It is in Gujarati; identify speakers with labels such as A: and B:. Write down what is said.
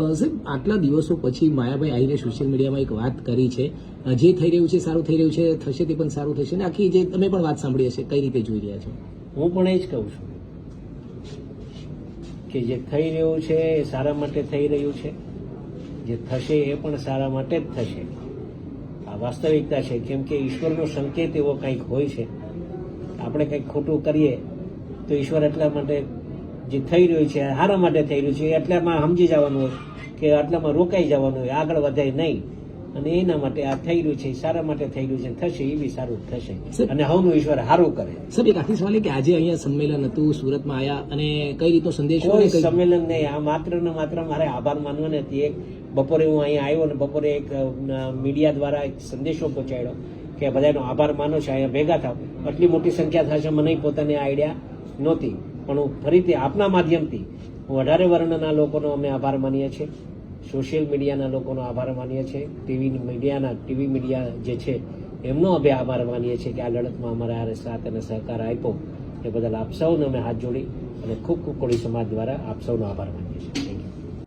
A: સાહેબ, આટલા દિવસો પછી માયાભાઈ આહીરે સોશિયલ મીડિયામાં એક વાત કરી છે, જે થઈ રહ્યું છે સારું થઈ રહ્યું છે, થશે તે પણ સારું થશે ને આખી જે તમે પણ વાત સાંભળી હશે, કઈ રીતે જોઈ રહ્યા છો?
B: હું પણ એ જ કહું છું કે જે થઈ રહ્યું છે એ સારા માટે થઈ રહ્યું છે, જે થશે એ પણ સારા માટે જ થશે. આ વાસ્તવિકતા છે, કેમ કે ઈશ્વરનો સંકેત એવો કંઈક હોય છે. આપણે કંઈક ખોટું કરીએ તો ઈશ્વર એટલા માટે જે થઈ રહ્યું છે સારા માટે થઈ રહ્યું છે એટલામાં સમજી જવાનું હોય કે આટલામાં રોકાઈ જવાનું હોય, આગળ વધાય નહીં. અને એના માટે આ થઈ રહ્યું છે સારા માટે થઈ રહ્યું છે, થશે એ બી સારું થશે અને હવનું ઈશ્વર સારું કરે.
A: સાહેબ, એક આખી સવાલ કે આજે અહીંયા સંમેલન હતું, સુરતમાં આવ્યા અને કઈ રીતનો સંદેશો?
B: કોઈ સંમેલન નહીં, આ માત્ર ને માત્ર મારે આભાર માનવો નથી. એક બપોરે હું અહીંયા આવ્યો અને બપોરે એક મીડિયા દ્વારા એક સંદેશો પહોંચાડ્યો કે બધાનો આભાર માનો છે, અહીંયા ભેગા થાવ. આટલી મોટી સંખ્યા થશે મને પોતાને આઈડિયા નહોતી, પણ હું ફરીથી આપના માધ્યમથી હું 18 વર્ણના લોકોનો અમે આભાર માનીએ છીએ, સોશિયલ મીડિયાના લોકોનો આભાર માનીએ છીએ, ટીવી મીડિયા જે છે એમનો આભાર માનીએ છીએ કે આ લડતમાં અમારા સાથ અને સહકાર આપ્યો એ બદલ આપ સૌને અમે હાથ જોડી અને ખૂબ કોળી સમાજ દ્વારા આપ સૌનો આભાર માનીએ છીએ.